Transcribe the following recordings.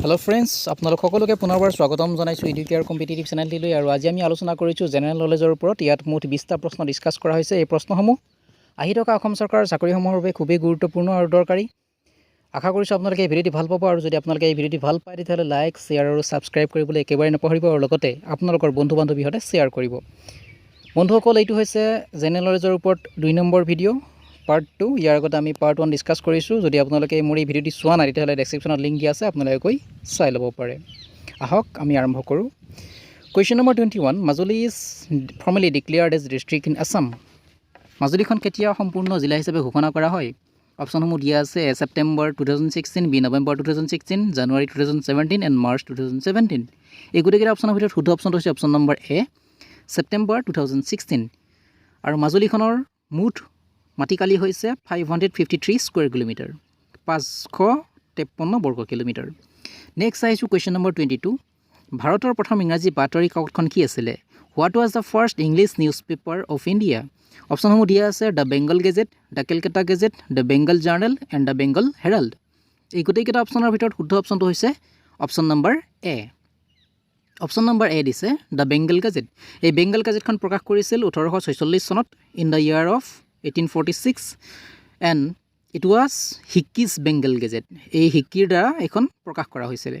Hello friends আপোনালোক সকলোকে পুনৰবাৰ স্বাগতম জনাইছো এডুকেয়াৰ কম্পিটিটিভ চেনেলটিলৈ আৰু আজি আমি আলোচনা কৰিছো জেনেৰেল নলেজৰ ওপৰত ইয়াত মুঠ 20টা প্ৰশ্ন ডিসকাস কৰা হৈছে এই প্ৰশ্নসমূহ আহি থকা অসম চৰকাৰৰ চাকৰিসমূহৰ বাবে খুবেই গুৰুত্বপূৰ্ণ আৰু দৰকাৰী আশা কৰিছো আপোনালোকে এই ভিডিঅ'টি ভাল পাব আৰু যদি আপোনালোকে এই ভিডিঅ'টি ভাল পায় তেতিয়াহলে লাইক শেয়াৰ আৰু সাবস্ক্ৰাইব কৰিবলৈ একেবাৰে নপাহৰিব আৰু লগতে আপোনালোকৰ বন্ধু-বান্ধৱীৰ সৈতে শেয়াৰ কৰিব বন্ধুসকল এইটো হৈছে জেনেৰেল নলেজৰ ওপৰত 2 নম্বৰ ভিডিঅ' পাৰ্ট 2 ইয়াৰ আগতে আমি পাৰ্ট 1 ডিসকাস কৰিছো যদি আপোনালোকে মোৰ এই ভিডিঅ'টি চোৱা নাই তেতিয়াহলে ডেসক্ৰিপচনত লিংক দিয়া আছে আপোনালোকে গৈ চাই ল'ব পাৰে আহক আমি আৰম্ভ কৰো question number 21 Majuli is formally declared as district in Assam মাজুলীখন কেতিয়া সম্পূৰ্ণ জিলা হিচাপে ঘোষণা কৰা হয় অপচনসমূহ দিয়া আছে a September 2016 b November 2016 January 2017 and March 2017 এই গোটেইকেইটা অপচনৰ ভিতৰত শুদ্ধ অপচনটো হৈছে অপচন নম্বৰ এ সেপ্টেম্বৰ 2016 আৰু মাজুলীখনৰ মুঠ মাটিকালি হৈছে 553 স্কয়াৰ কিলোমিটাৰ 553 বৰ্গ কিলোমিটাৰ নেক্সট আহিছো কোৱেশ্চন নম্বৰ 22 ভাৰতৰ প্ৰথম ইংৰাজী বাতৰি কাকতখন কি আছিল what was the first English newspaper of India অপচনসমূহ দিয়া আছে the Bengal gazette the Calcutta gazette the Bengal journal and the Bengal herald এই গোটেইকেইটা অপচনৰ ভিতৰত শুদ্ধ অপচনটো হৈছে option number a option number a দিছে দ্য বেংগল গেজেট এই বেংগল গেজেটখন প্ৰকাশ কৰিছিল 1846 চনত in the year of 1846 and it was Hickey's Bengal Gazette এই হিকিৰ দ্বাৰা এখন প্ৰকাশ কৰা হৈছিল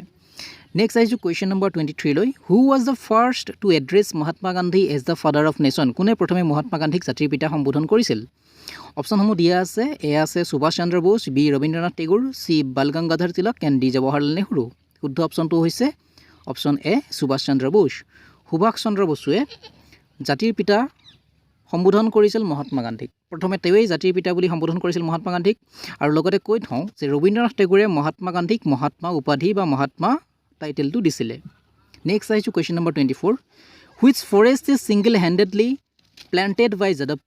নেক্সট আহিছো কোৱেশ্চন নম্বৰ 23 লৈ হু was the first to address Mahatma Gandhi as the father of nation কোনে প্ৰথমে মহাত্মা গান্ধীক জাতিৰ পিতা সম্বোধন কৰিছিল অপচনসমূহ দিয়া আছে এ আছে Subhash Chandra Bose B Rabindranath Tagore C Bal Gangadhar Tilak and D Jawaharlal Nehru শুদ্ধ অপচনটো হৈছে অপচন এ সুভাষ চন্দ্ৰ বোস সুভাষ চন্দ্ৰ বসুৱে জাতিৰ পিতা সম্বোধন কৰিছিল মহাত্মা গান্ধীক প্ৰথমে তেৱেই জাতিৰ পিতা বুলি সম্বোধন কৰিছিল মহাত্মা গান্ধীক আৰু লগতে কৈ থওঁ যে ৰবীন্দ্ৰনাথ টেগোৰে মহাত্মা গান্ধীক মহাত্মা উপাধি বা মহাত্মা টাইটেলটো দিছিলে নেক্সট আহিছো question number 24 which forest is single handedly planted by যাদৱ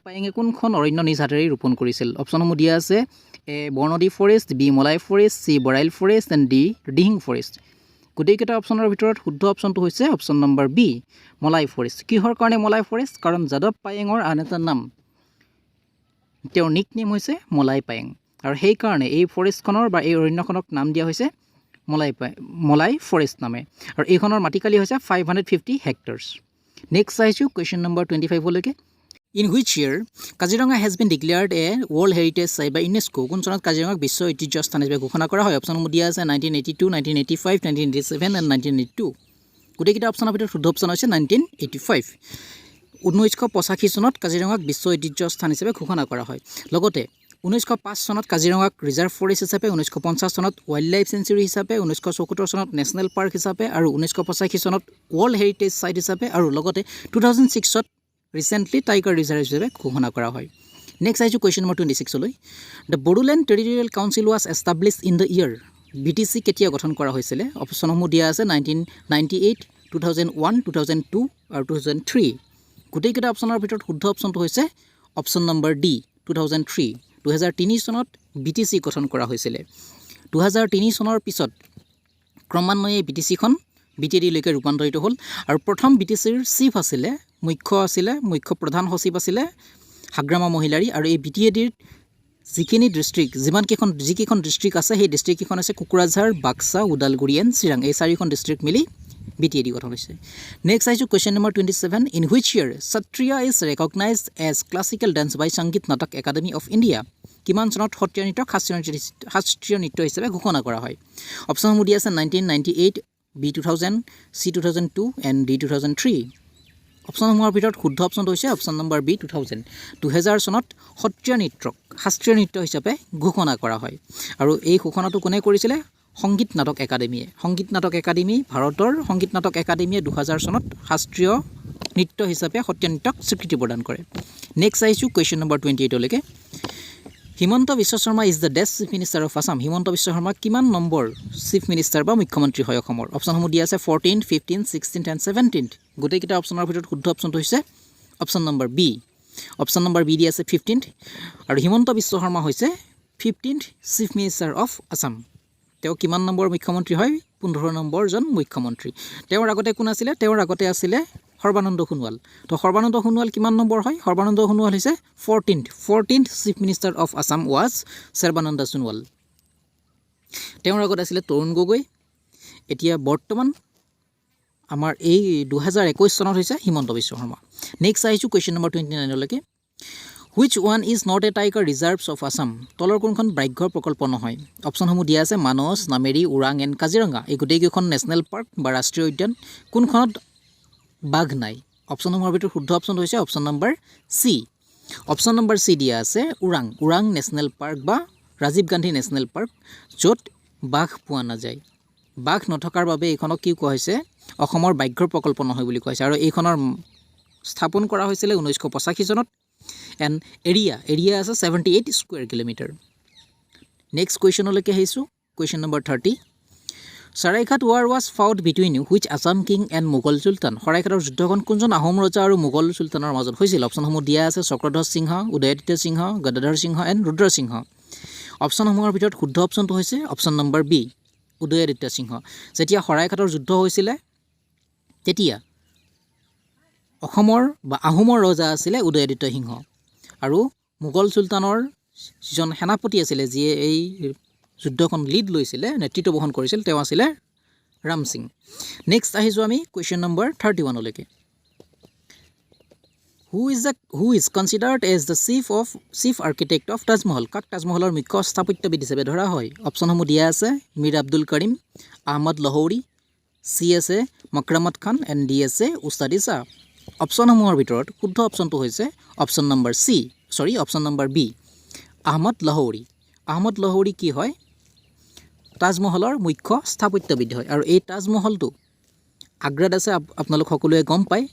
পায়েঙে কোনখন অৰণ্য নিজ হাতেৰে ৰোপণ কৰিছিল অপচনসমূহ দিয়া আছে A Barnadi forest B Molai forest C Barail forest and D Dihing forest গোটেইকেইটা অপচনৰ ভিতৰত শুদ্ধ অপচনটো হৈছে option number B Molai forest কিহৰ কাৰণে মলাই ফৰেষ্ট কাৰণ যাদৱ পায়েঙৰ আন এটা নাম তেওঁৰ নিকনেম হৈছে মলাই পায়েং আৰু সেই কাৰণে এই ফৰেষ্টখনৰ বা এই অৰণ্যখনক নাম দিয়া হৈছে মলাই ফৰেষ্ট নামে আৰু এইখনৰ মাটিকালি হৈছে 550 হেক্টৰছ নেক্সট আহিছো কোৱেশ্চন নম্বৰ 25 লৈকে in which year Kaziranga has been declared a world heritage site by UNESCO কোন চনত কাজিৰঙাক বিশ্ব ঐতিহ্য স্থান হিচাপে ঘোষণা কৰা হয় অপচনসমূহ দিয়া আছে 1982 1985 1987 এণ্ড 1982 গোটেইকেইটা অপচনৰ ভিতৰত শুদ্ধ অপচন হৈছে 1985 1985 চনত কাজিৰঙাক বিশ্ব ঐতিহ্য স্থান হিচাপে ঘোষণা কৰা হয় লগতে 1905 চনত কাজিৰঙাক ৰিজাৰ্ভ ফৰেষ্ট হিচাপে 1950 চনত ৱাইল্ড লাইফ চেঞ্চুৰী হিচাপে 1974 চনত নেশ্যনেল পাৰ্ক হিচাপে আৰু 1985 চনত ৱৰ্ল্ড হেৰিটেজ চাইট হিচাপে আৰু লগতে 2006 চনত ৰিসেন্টলি টাইগাৰ ৰিজাৰ্ভ হিচাপে ঘোষণা কৰা হয় নেক্সট আহিছো কোৱেশ্চন নম্বৰ 26 লৈ the Bodoland territorial council was established in the year BTC কেতিয়া গঠন কৰা হৈছিল অপচনসমূহ দিয়া আছে 1998 2001 2002 আৰু 2003 গোটেইকেইটা অপচনৰ ভিতৰত শুদ্ধ অপচনটো হৈছে অপচন নম্বৰ ডি 2003 চনত বিটিচি গঠন কৰা হৈছিল 2003 চনৰ পিছত ক্ৰমান্বয়ে বিটিচিখন বিটিডিলৈকে ৰূপান্তৰিত হ'ল আৰু প্ৰথম বিটিচিৰ চিফ আছিলে মুখ্য প্ৰধান সচিব আছিলে হাগ্ৰামা মহিলাৰী আৰু এই বিটিডিৰ যিখিনি ডিস্ট্ৰিক্ট যিকেইখন ডিস্ট্ৰিক্ট আছে সেই ডিস্ট্ৰিক্টকেইখন আছে কোকৰাঝাৰ বাক্সা ওদালগুৰি এণ্ড চিৰাং এই চাৰিখন ডিস্ট্ৰিক্ট মিলি বিটিডি গঠন হৈছে নেক্সট আহিছো question number 27 in which year Sattriya is recognised as classical dance by Sangeet Natak academy of India কিমান চনত সত্ৰীয়া নৃত্যক শাস্ত্ৰীয় নৃত্য হিচাপে ঘোষণা কৰা হয় অপচনসমূহ দিয়া আছে 1998 বি 2000 চি 2002 এণ্ড ডি 2003 অপচনসমূহৰ ভিতৰত শুদ্ধ অপচনটো হৈছে অপচন নম্বৰ বি 2000 চনত সত্ৰীয়া নৃত্যক শাস্ত্ৰীয় নৃত্য হিচাপে ঘোষণা কৰা হয় আৰু এই ঘোষণাটো কোনে কৰিছিলে সংগীত নাটক একাডেমী ভাৰতৰ সংগীত নাটক একাডেমীয়ে 2000 চনত শাস্ত্ৰীয় নৃত্য হিচাপে সত্ৰীয়া নৃত্যক স্বীকৃতি প্ৰদান কৰে নেক্সট আহিছো কোৱেশ্চন নম্বৰ 28 লৈকে হিমন্ত বিশ্ব শৰ্মা ইজ দ্য ডেছ chief minister of Assam Himanta Biswa Sarma কিমান নম্বৰ চিফ মিনিষ্টাৰ বা মুখ্যমন্ত্ৰী হয় অসমৰ অপচনসমূহ দিয়া আছে 14 15 16 এণ্ড 17 গোটেইকেইটা অপচনৰ ভিতৰত শুদ্ধ অপচনটো হৈছে অপচন নম্বৰ বি দিয়া আছে 15 আৰু হিমন্ত বিশ্ব শৰ্মা হৈছে 15th chief minister of Assam তেওঁ কিমান নম্বৰ মুখ্যমন্ত্ৰী হয় 15 নম্বৰজন মুখ্যমন্ত্ৰী তেওঁৰ আগতে কোন আছিলে তেওঁৰ আগতে আছিলে সৰ্বানন্দ সোণোৱাল তো সৰ্বানন্দ সোণোৱাল কিমান নম্বৰ হয় সৰ্বানন্দ সোণোৱাল হৈছে 14th chief minister of Assam was Sarbananda Sonowal তেওঁৰ আগত আছিলে তৰুণ গগৈ। এতিয়া বৰ্তমান আমাৰ এই 2021 চনত হৈছে হিমন্ত বিশ্ব শৰ্মা। নেক্সট আহিছোঁ কুৱেশ্যন নম্বৰ 29লৈকে। Which one is not a tiger reserves of Assam? তলৰ কোনখন ব্যাঘ্ৰ প্ৰকল্প নহয়? অপশ্যনসমূহ দিয়া আছে মানস, নামেৰি, ওৰাং এণ্ড কাজিৰঙা। এই গোটেইকেইখন নেশ্যনেল পাৰ্ক বা ৰাষ্ট্ৰীয় উদ্যান। কোনখনত বাঘ নাই? অপশ্যনসমূহৰ ভিতৰত শুদ্ধ অপশ্যনটো হৈছে option number C. Option number C দিয়া আছে ওৰাং। ওৰাং নেশ্যনেল পাৰ্ক বা ৰাজীৱ গান্ধী নেশ্যনেল পাৰ্ক, য'ত বাঘ পোৱা নাযায়। বাঘ নথকাৰ বাবে এইখনক কি কোৱা হৈছে? অসমৰ ব্যাঘ্ৰ প্ৰকল্প নহয় বুলি কোৱা হৈছে। আৰু এইখনৰ স্থাপন কৰা হৈছিলে 1985 চনত। এণ্ড এৰিয়া আছে 78 স্কুৱেৰ কিলোমিটাৰ। নেক্সট কুৱেশ্যনলৈকে আহিছোঁ, question number 30। Saraighat war was fought between which Assam king and Mughal sultan? শৰাইঘাটৰ যুদ্ধখন কোনজন আহোম ৰজা আৰু মোগল চুলতানৰ মাজত হৈছিল? অপশ্যনসমূহ দিয়া আছে চক্ৰধ্বজ সিংহ, উদয়াদিত্য সিংহ, গদাধৰ সিংহ এণ্ড ৰুদ্ৰ সিংহ। অপশ্যনসমূহৰ ভিতৰত শুদ্ধ অপশ্যনটো হৈছে অপশ্যন নম্বৰ বি, উদয়াদিত্য সিংহ। যেতিয়া শৰাইঘাটৰ যুদ্ধ হৈছিলে তেতিয়া অসমৰ বা আহোমৰ ৰজা আছিলে উদয়াদিত্য সিংহ, আৰু মোগল চুলতানৰ যিজন সেনাপতি আছিলে যিয়ে এই যুদ্ধখন লিড লৈছিলে, নেতৃত্ব বহন কৰিছিল, তেওঁ আছিলে ৰাম সিং। নেক্সট আহিছোঁ আমি কুৱেশ্যন নম্বৰ 31লৈকে। Who is considered as the chief architect of Taj Mahal? কাক তাজমহলৰ মুখ্য স্থাপত্যবিদ হিচাপে ধৰা হয়? অপশ্যনসমূহ দিয়া আছে মীৰ আব্দুল কৰিম, আহমদ লাহৌৰী, চি আছে মকৰামত খান এণ্ড ডি আছে উস্তাদি শ্বাহ। অপশ্যনসমূহৰ ভিতৰত শুদ্ধ অপশ্যনটো হৈছে option number B, Ahmad Lahori. Ahmad Lahori কি হয়? তাজমহলৰ মুখ্য স্থাপত্যবিদ হয়। আৰু এই তাজমহলটো আগ্ৰাত আছে, আপোনালোক সকলোৱে গম পায়।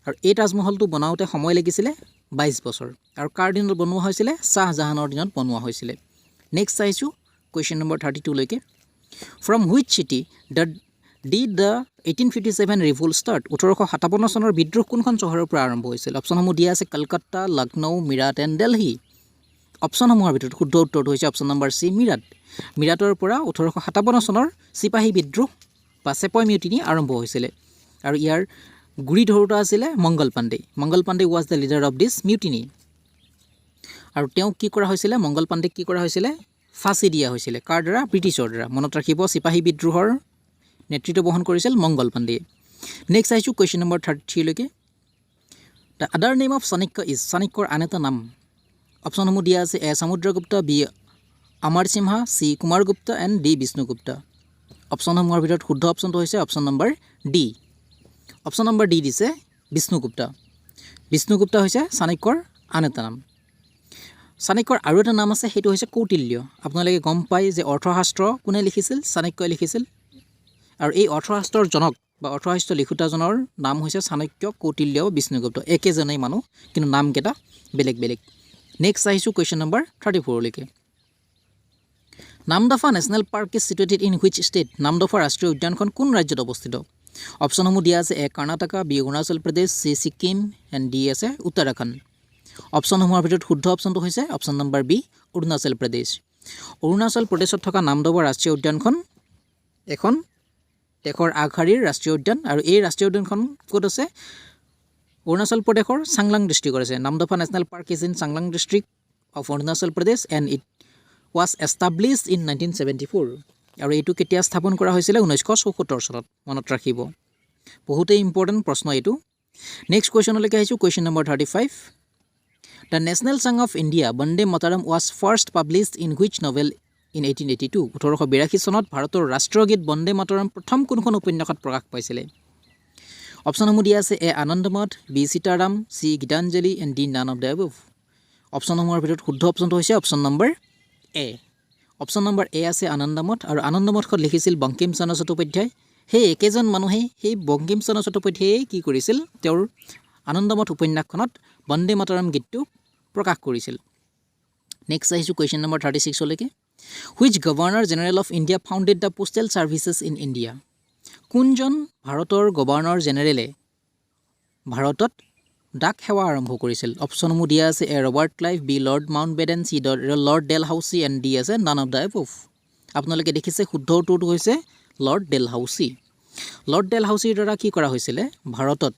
আৰু এই তাজমহলটো বনাওঁতে সময় লাগিছিলে 22 বছৰ। আৰু কাৰ দিনত বনোৱা হৈছিলে? শ্বাহজাহানৰ দিনত বনোৱা হৈছিলে। নেক্সট আহিছোঁ কুৱেশ্যন নম্বৰ 32লৈকে। From which city did the 1857 revolt start? 1857 চনৰ বিদ্ৰোহ কোনখন চহৰৰ পৰা আৰম্ভ হৈছিল? অপশ্যনসমূহ দিয়া আছে কলকাতা, লক্ষ্ণৌ, মিৰাট এণ্ড দিল্লী। অপশ্যনসমূহৰ ভিতৰত শুদ্ধ উত্তৰটো হৈছে অপশ্যন নম্বৰ চি, মিৰাট। মিৰাটৰ পৰা 1857 চনৰ চিপাহী বিদ্ৰোহ বা চেপই মিউটিনি আৰম্ভ হৈছিলে। আৰু ইয়াৰ গুৰি ধৰোঁতা আছিলে Mangal Pandey. Mangal Pandey was the leader of this mutiny. আৰু তেওঁক কি কৰা হৈছিলে? মংগল পাণ্ডেক কি কৰা হৈছিলে? ফাঁচি দিয়া হৈছিলে। কাৰ দ্বাৰা? ব্ৰিটিছৰ দ্বাৰা। মনত ৰাখিব, চিপাহী বিদ্ৰোহৰ নেতৃত্ব বহন কৰিছিল মংগল পাণ্ডেয়ে। নেক্সট আহিছোঁ কুৱেশ্যন নম্বৰ 33লৈকে। The other name of Chanakya is? চাণক্যৰ আন এটা নাম। অপশ্যনসমূহ দিয়া আছে A Samudragupta, B Amar Singha, C Kumaragupta and D Vishnugupta. অপশ্যনসমূহৰ ভিতৰত শুদ্ধ অপশ্যনটো হৈছে option number D. Option number D দিছে বিষ্ণুগুপ্ত। বিষ্ণুগুপ্ত হৈছে চাণক্যৰ আন এটা নাম। চাণক্যৰ আৰু এটা নাম আছে, সেইটো হৈছে কৌটিল্য। আপোনালোকে গম পায় যে অৰ্থশাস্ত্ৰ কোনে লিখিছিল? চাণক্যই লিখিছিল। আৰু এই অৰ্থশাস্ত্ৰৰ জনক বা অৰ্থশাস্ত্ৰ লিখোঁতাজনৰ নাম হৈছে চাণক্য, কৌটিল্য, বিষ্ণুগুপ্ত। একেজনেই মানুহ, কিন্তু নামকেইটা বেলেগ বেলেগ। নেক্সট আহিছোঁ কুৱেশ্যন নম্বৰ 34লৈকে। Namdapha national park is situated in which state? Namdapha ৰাষ্ট্ৰীয় উদ্যানখন কোন ৰাজ্যত অৱস্থিত? অপশ্যনসমূহ দিয়া আছে A Karnataka, B Arunachal Pradesh, C Sikkim and D আছে উত্তৰাখণ্ড। অপশ্যনসমূহৰ ভিতৰত শুদ্ধ অপশ্যনটো হৈছে option number B, Arunachal Pradesh. Arunachal প্ৰদেশত থকা নামদফা ৰাষ্ট্ৰীয় উদ্যানখন এখন দেশৰ আগশাৰীৰ ৰাষ্ট্ৰীয় উদ্যান। আৰু এই ৰাষ্ট্ৰীয় উদ্যানখন ক'ত আছে? অৰুণাচল প্ৰদেশৰ চাংলাং ডিষ্ট্ৰিক্টত আছে। Namdapha national park is in Changlang district of Arunachal Pradesh and it was established in 1974। আৰু এইটো কেতিয়া স্থাপন কৰা হৈছিলে? 1974 চনত। মনত ৰাখিব, বহুতেই ইম্পৰ্টেণ্ট প্ৰশ্ন এইটো। নেক্সট কুৱেশ্যনলৈকে আহিছোঁ, question number 35। The national song of India Vande Mataram was first published in which novel in 1882? 1882 চনত ভাৰতৰ ৰাষ্ট্ৰীয় গীত বন্দে মাতৰম প্ৰথম কোনখন উপন্যাসত প্ৰকাশ পাইছিলে? অপশ্যনসমূহ দিয়া আছে A Anandamath, B Sitaram, C Gitanjali and D none of the above. অপশ্যনসমূহৰ ভিতৰত শুদ্ধ অপশ্যনটো হৈছে option number A. Option number A আছে আনন্দমঠ। আৰু আনন্দমঠখন লিখিছিল বংকিম চন্দ্ৰ চট্টোপাধ্যায়। সেই একেজন মানুহেই, সেই বংকিম চন্দ্ৰ চট্টোপাধ্যায়ে কি কৰিছিল? তেওঁৰ আনন্দমঠ উপন্যাসখনত বন্দে মাতৰম গীতটো প্ৰকাশ কৰিছিল। নেক্সট আহিছোঁ কুৱেশ্যন নম্বৰ 36লৈকে। Which governor general of India founded the postal services in India? কোনজন ভাৰতৰ গভৰ্ণৰ জেনেৰেলে ভাৰতত ডাক সেৱা আৰম্ভ কৰিছিল? অপশ্যনসমূহ দিয়া আছে A Robert Clive, B Lord Mountbatten, C Lord Dalhousie and D আছে নান অফ দ্য এবভ। আপোনালোকে দেখিছে শুদ্ধ উত্তৰটো হৈছে লৰ্ড ডেলহাউচি। লৰ্ড ডেলহাউচিৰ দ্বাৰা কি কৰা হৈছিলে? ভাৰতত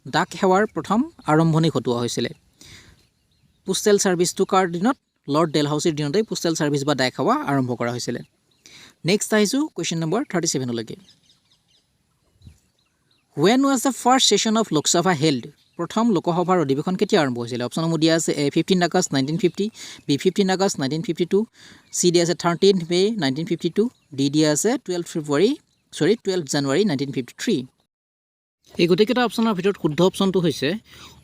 ডাক সেৱাৰ প্ৰথম আৰম্ভণি ঘটোৱা হৈছিলে। পোষ্টেল ছাৰ্ভিচটো কাৰ দিনত? লৰ্ড ডেলহাউচিৰ দিনতেই পোষ্টেল ছাৰ্ভিচ বা ডাক সেৱা আৰম্ভ কৰা হৈছিলে। নেক্সট আহিছোঁ কুৱেশ্যন নম্বৰ 37লৈকে When was the first session of Lok Sabha held? প্ৰথম লোকসভাৰ অধিৱেশন কেতিয়া আৰম্ভ হৈছিল অপশ্যনসমূহ দিয়া আছে A 15 August 1950 B 15 August 1952 C দিয়া আছে 13 মে 1952 D দিয়া আছে 12 জানুৱাৰী 1953 এই গোটেইকেইটা অপশ্যনৰ ভিতৰত শুদ্ধ অপশ্যনটো হৈছে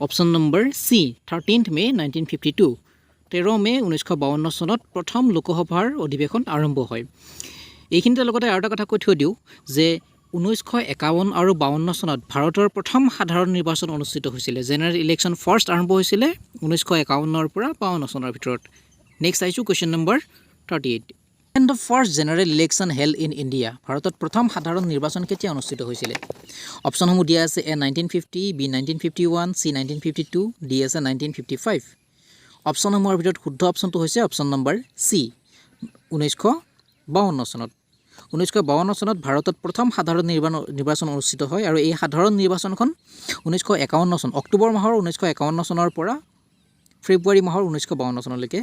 অপশ্যন নম্বৰ C 13 মে 1952 13 মে 1952 চনত প্ৰথম লোকসভাৰ অধিৱেশন আৰম্ভ হয় এইখিনিতে লগতে আৰু এটা কথা কৈ থৈ দিওঁ যে 1951 আৰু 52 চনত ভাৰতৰ প্ৰথম সাধাৰণ নিৰ্বাচন অনুষ্ঠিত হৈছিল জেনাৰেল ইলেকশ্যন ফাৰ্ষ্ট আৰম্ভ হৈছিল 1951 পৰা 52 চনৰ ভিতৰত নেক্সট আহিছোঁ question number 38 And the first general election held in India ভাৰতত প্ৰথম সাধাৰণ নিৰ্বাচন কেতিয়া অনুষ্ঠিত হৈছিল অপশ্যনসমূহ দিয়া আছে A 1950 B 1951 C 1952 D আছে 1955 অপশ্যনসমূহৰ ভিতৰত শুদ্ধ অপশ্যনটো হৈছে অপশ্যন নম্বৰ C 1952 চনত 1952 চনত ভাৰতত প্ৰথম সাধাৰণ নিৰ্বাচন অনুষ্ঠিত হয় আৰু এই সাধাৰণ নিৰ্বাচনখন 1951 চন অক্টোবৰ মাহৰ 1951 চনৰ পৰা ফেব্ৰুৱাৰী মাহৰ 1952 চনলৈকে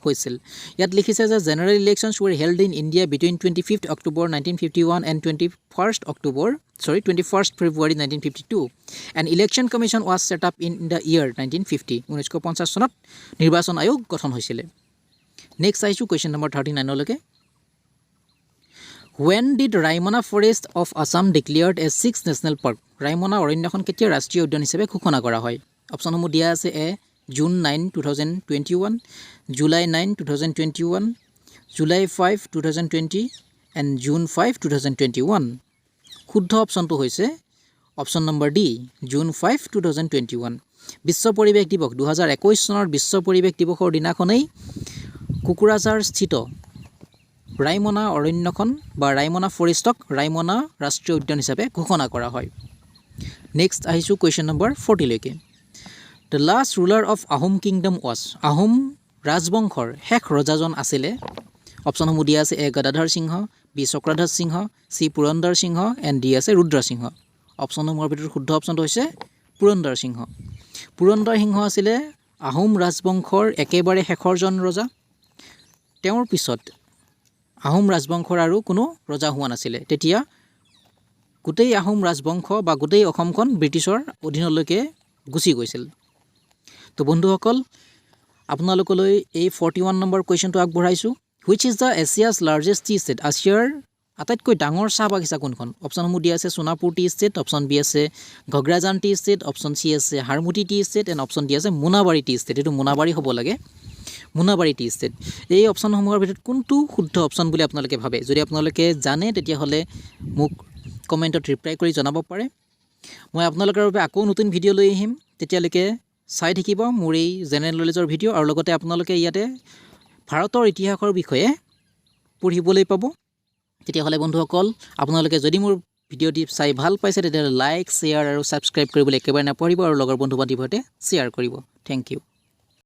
হৈছিল ইয়াত লিখিছে যে general elections were held in India between 25th October 1951 and 21st February 1952 an election commission was set up in the year 1950 1950 চনত নিৰ্বাচন আয়োগ গঠন হৈছিল নেক্সট আহিছোঁ কুৱেশ্যন নম্বৰ 39 লৈকে When did Raimana Forest of Assam declared as 6th national park? Raimana অৰণ্যখন কেতিয়া ৰাষ্ট্ৰীয় উদ্যান হিচাপে ঘোষণা কৰা হয় অপশ্যনসমূহ দিয়া আছে A June 9 2021 July 9 2021 July 5 2020 and June 5 2021 শুদ্ধ অপশ্যনটো হৈছে অপশ্যন নম্বৰ D June 5 2021 বিশ্ব পৰিৱেশ দিৱস 2021 চনৰ বিশ্ব পৰিৱেশ দিৱসৰ দিনাখনেই কুকুৰাঝাৰ স্থিত ৰাইমনা অৰণ্যখন বা ৰাইমনা ফৰেষ্টক ৰাইমনা ৰাষ্ট্ৰীয় উদ্যান হিচাপে ঘোষণা কৰা হয় নেক্সট আহিছোঁ কুৱেশ্যন নম্বৰ 40 লৈকে The last ruler of Ahom kingdom was Ahom ৰাজবংশৰ শেষ ৰজাজন আছিলে অপশ্যনসমূহ দিয়া আছে A Gadadhar Singh B Chakradhwaj Singh C Purandar Singh and D আছে ৰুদ্ৰ সিংহ অপশ্যনসমূহৰ ভিতৰত শুদ্ধ অপশ্যনটো হৈছে পুৰন্দৰ সিংহ পুৰন্দৰ সিংহ আছিলে আহোম ৰাজবংশৰ একেবাৰে শেষৰজন ৰজা তেওঁৰ পিছত আহোম ৰাজবংশৰ আৰু কোনো ৰজা হোৱা নাছিলে তেতিয়া গোটেই আহোম ৰাজবংশ বা গোটেই অসমখন ব্ৰিটিছৰ অধীনলৈকে গুচি গৈছিল তো বন্ধুসকল আপোনালোকলৈ এই 41 নম্বৰ কুৱেশ্যনটো আগবঢ়াইছোঁ which is the Asia's largest tea estate এছিয়াৰ আটাইতকৈ ডাঙৰ চাহ বাগিচা কোনখন অপশ্যনসমূহ দিয়া আছে Sonapur tea estate option B আছে Ghograjan tea estate option C আছে Harmuti tea estate and option D আছে মোনাবাৰী টি ষ্টেট এইটো মোনাবাৰী হ'ব লাগে মোনাবাৰী টি ষ্টেট এই অপশ্যনসমূহৰ ভিতৰত কোনটো শুদ্ধ অপশ্যন বুলি আপোনালোকে ভাবে যদি আপোনালোকে জানে তেতিয়াহ'লে মোক কমেণ্টত ৰিপ্লাই কৰি জনাব পাৰে মই আপোনালোকৰ বাবে আকৌ নতুন ভিডিঅ' লৈ আহিম তেতিয়ালৈকে চাই থাকিব মোৰ এই জেনেৰেল নলেজৰ ভিডিঅ' আৰু লগতে আপোনালোকে ইয়াতে ভাৰতৰ ইতিহাসৰ বিষয়ে পঢ়িবলৈ পাব তেতিয়াহ'লে বন্ধুসকল আপোনালোকে যদি মোৰ ভিডিঅ'টি চাই ভাল পাইছে তেতিয়াহ'লে লাইক শ্বেয়াৰ আৰু ছাবস্ক্ৰাইব কৰিবলৈ একেবাৰে নাপাহৰিব আৰু লগৰ বন্ধু বান্ধৱীৰ সৈতে শ্বেয়াৰ কৰিব থেংক ইউ